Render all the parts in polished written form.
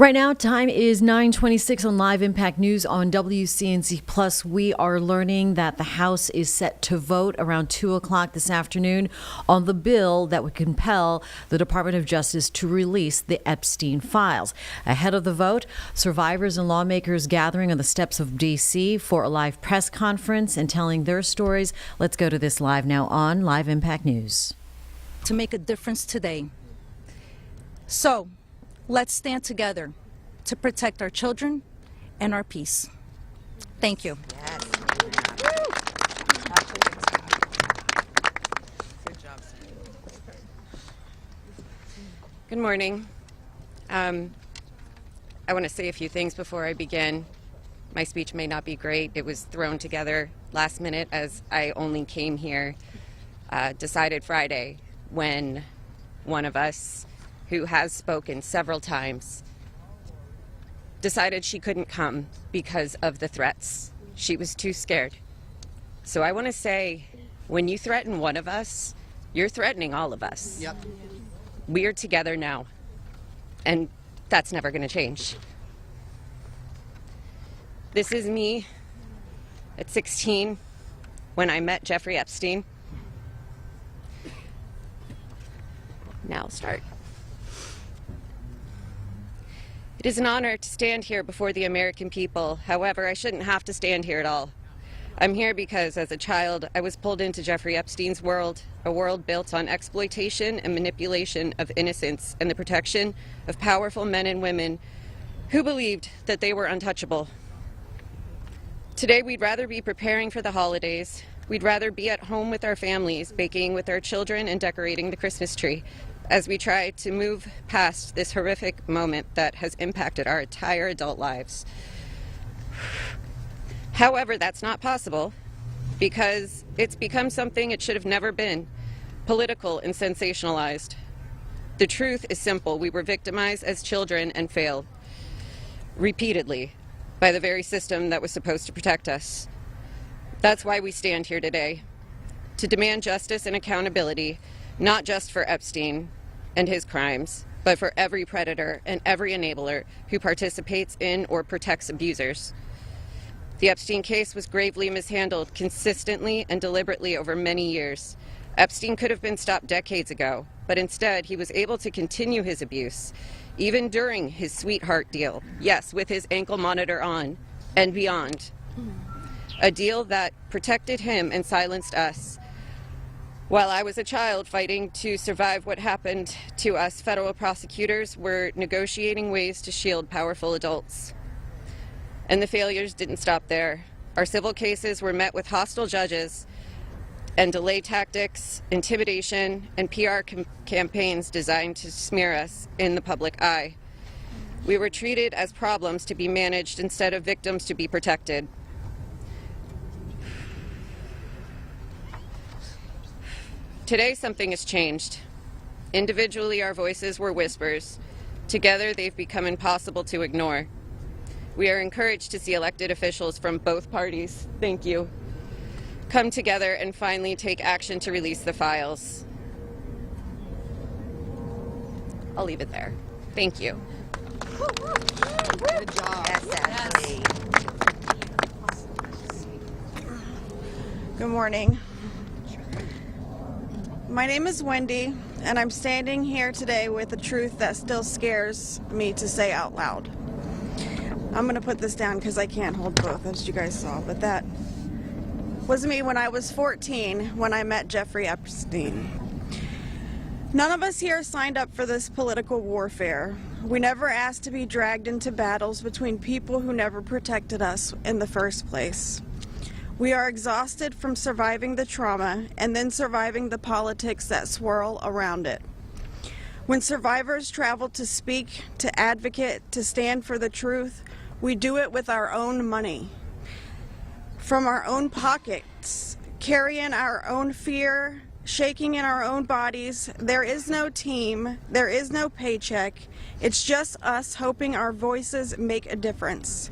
Right now, time is 9:26 on Live Impact News on WCNC Plus. We are learning that the House is set to vote around 2 o'clock this afternoon on the bill that would compel the Department of Justice to release the Epstein files. Ahead of the vote, survivors and lawmakers gathering on the steps of D.C. for a live press conference and telling their stories. Let's go to this live now on Live Impact News. To make a difference today. So, let's stand together to protect our children and our peace. Thank you. Yes. Good job. Good morning. I want to say a few things before I begin. My speech may not be great. It was thrown together last minute as I only came here, decided Friday, when one of us who has spoken several times decided she couldn't come because of the threats. She was too scared. So I want to say, when you threaten one of us, you're threatening all of us. Yep. We are together now, and that's never going to change. This is me at 16 when I met Jeffrey Epstein. Now I'll start. It is an honor to stand here before the American people. However, I shouldn't have to stand here at all. I'm here because as a child, I was pulled into Jeffrey Epstein's world, a world built on exploitation and manipulation of innocence and the protection of powerful men and women who believed that they were untouchable. Today, we'd rather be preparing for the holidays. We'd rather be at home with our families, baking with our children and decorating the Christmas tree, as we try to move past this horrific moment that has impacted our entire adult lives. However, that's not possible because it's become something it should have never been, political and sensationalized. The truth is simple. We were victimized as children and failed repeatedly by the very system that was supposed to protect us. That's why we stand here today, to demand justice and accountability, not just for Epstein and his crimes, but for every predator and every enabler who participates in or protects abusers. The Epstein case was gravely mishandled consistently and deliberately over many years. Epstein could have been stopped decades ago, but instead he was able to continue his abuse, even during his sweetheart deal, yes, with his ankle monitor on and beyond. A deal that protected him and silenced us. While I was a child fighting to survive what happened to us, federal prosecutors were negotiating ways to shield powerful adults. And the failures didn't stop there. Our civil cases were met with hostile judges and delay tactics, intimidation, and PR campaigns designed to smear us in the public eye. We were treated as problems to be managed instead of victims to be protected. Today, something has changed. Individually, our voices were whispers. Together, they've become impossible to ignore. We are encouraged to see elected officials from both parties, thank you, come together and finally take action to release the files. I'll leave it there. Thank you. Good job. Yes, Ashley. Good morning. My name is Wendy, and I'm standing here today with a truth that still scares me to say out loud. I'm going to put this down because I can't hold both, as you guys saw, but that was me when I was 14 when I met Jeffrey Epstein. None of us here signed up for this political warfare. We never asked to be dragged into battles between people who never protected us in the first place. We are exhausted from surviving the trauma and then surviving the politics that swirl around it. When survivors travel to speak, to advocate, to stand for the truth, we do it with our own money, from our own pockets, carrying our own fear, shaking in our own bodies. There is no team, there is no paycheck. It's just us hoping our voices make a difference.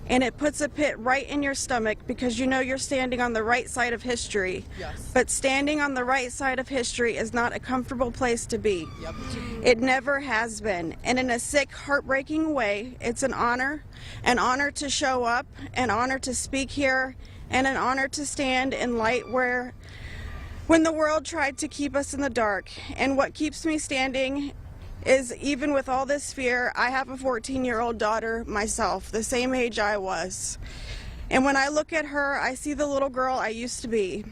and it puts a pit right in your stomach because you know you're standing on the right side of history. Yes. But standing on the right side of history is not a comfortable place to be. Yep. It never has been. And in a sick, heartbreaking way, it's an honor to show up, an honor to speak here, and an honor to stand in light when the world tried to keep us in the dark. And what keeps me standing is, even with all this fear, I have a 14-year-old daughter myself, the same age I was. And when I look at her, I see the little girl I used to be,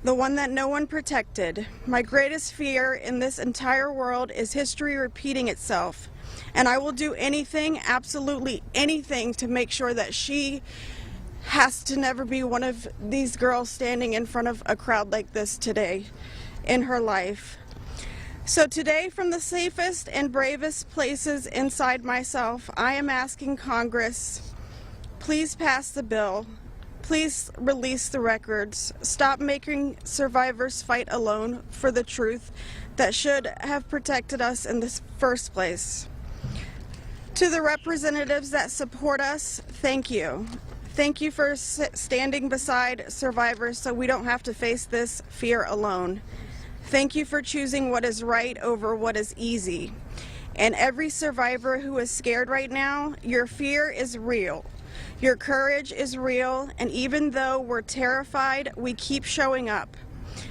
the one that no one protected. My greatest fear in this entire world is history repeating itself. And I will do anything, absolutely anything, to make sure that she has to never be one of these girls standing in front of a crowd like this today in her life. So today, from the safest and bravest places inside myself, I am asking Congress, please pass the bill. Please release the records. Stop making survivors fight alone for the truth that should have protected us in the first place. To the representatives that support us, thank you. Thank you for standing beside survivors so we don't have to face this fear alone. Thank you for choosing what is right over what is easy. And every survivor who is scared right now, your fear is real. Your courage is real, and even though we're terrified, we keep showing up.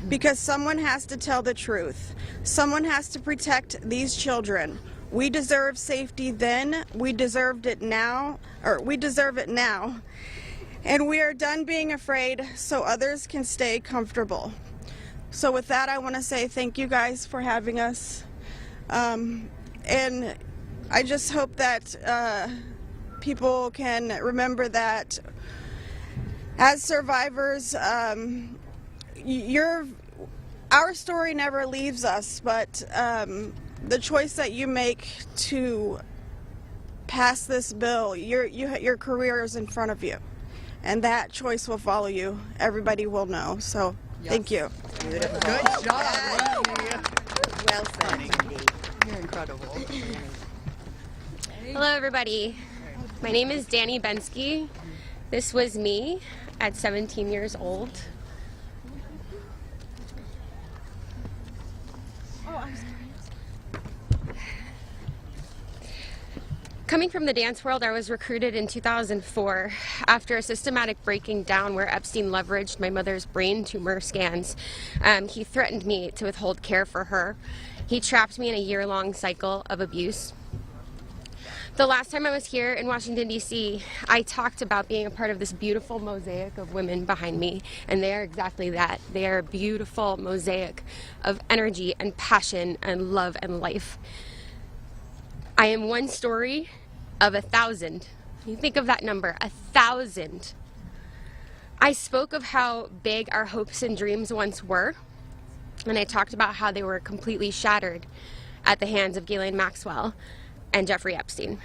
Because someone has to tell the truth. Someone has to protect these children. We deserve safety then, we deserve it now. And we are done being afraid so others can stay comfortable. So with that, I want to say thank you guys for having us. And I just hope that people can remember that as survivors, our story never leaves us, but the choice that you make to pass this bill, your career is in front of you, and that choice will follow you. Everybody will know. So thank you. Beautiful. Good job. Well said, Cindy. You're incredible. Hello, everybody. My name is Danny Bensky. This was me at 17 years old. Coming from the dance world, I was recruited in 2004 after a systematic breaking down where Epstein leveraged my mother's brain tumor scans. He threatened me to withhold care for her. He trapped me in a year-long cycle of abuse. The last time I was here in Washington, D.C., I talked about being a part of this beautiful mosaic of women behind me, and they are exactly that. They are a beautiful mosaic of energy and passion and love and life. I am one story of 1,000. You think of that number, 1,000. I spoke of how big our hopes and dreams once were, and I talked about how they were completely shattered at the hands of Ghislaine Maxwell and Jeffrey Epstein.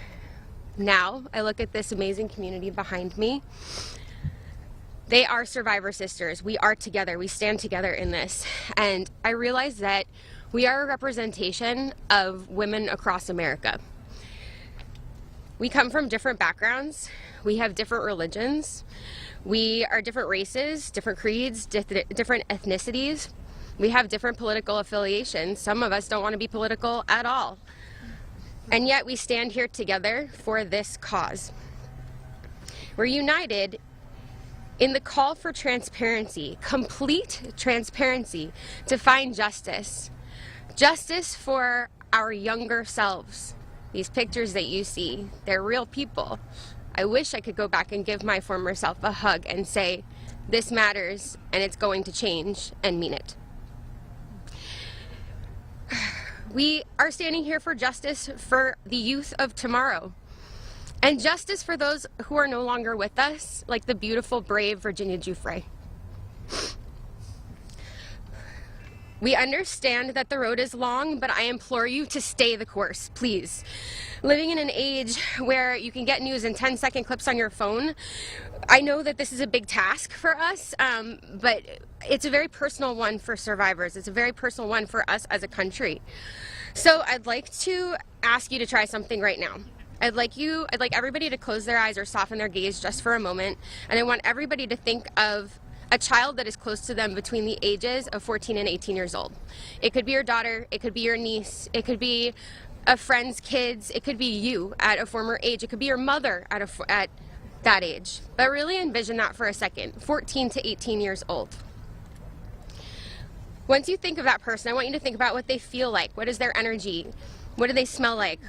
Now, I look at this amazing community behind me. They are survivor sisters. We are together. We stand together in this. And I realize that we are a representation of women across America. We come from different backgrounds. We have different religions. We are different races, different creeds, different ethnicities. We have different political affiliations. Some of us don't want to be political at all. And yet we stand here together for this cause. We're united in the call for transparency, complete transparency, to find justice. Justice for our younger selves. These pictures that you see, they're real people. I wish I could go back and give my former self a hug and say, this matters and it's going to change, and mean it. We are standing here for justice for the youth of tomorrow, and justice for those who are no longer with us, like the beautiful, brave Virginia Giuffre. We understand that the road is long, but I implore you to stay the course, please. Living in an age where you can get news in 10-second clips on your phone, I know that this is a big task for us, but it's a very personal one for survivors. It's a very personal one for us as a country. So I'd like to ask you to try something right now. I'd like everybody to close their eyes or soften their gaze just for a moment, and I want everybody to think of a child that is close to them between the ages of 14 and 18 years old. It could be your daughter, it could be your niece, it could be a friend's kids, it could be you at a former age, it could be your mother at that age. But really envision that for a second, 14 to 18 years old. Once you think of that person, I want you to think about what they feel like. What is their energy? What do they smell like?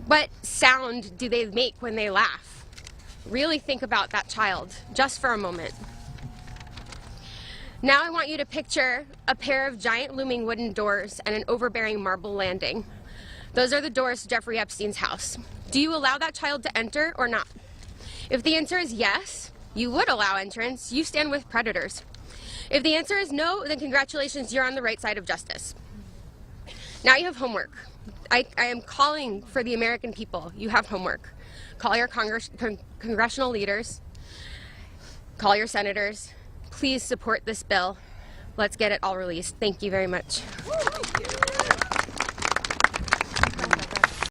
What sound do they make when they laugh? Really think about that child, just for a moment. Now I want you to picture a pair of giant looming wooden doors and an overbearing marble landing. Those are the doors to Jeffrey Epstein's house. Do you allow that child to enter or not? If the answer is yes, you would allow entrance. You stand with predators. If the answer is no, then congratulations, you're on the right side of justice. Now you have homework. I am calling for the American people. You have homework. Call your congressional leaders. Call your senators. Please support this bill. Let's get it all released. Thank you very much.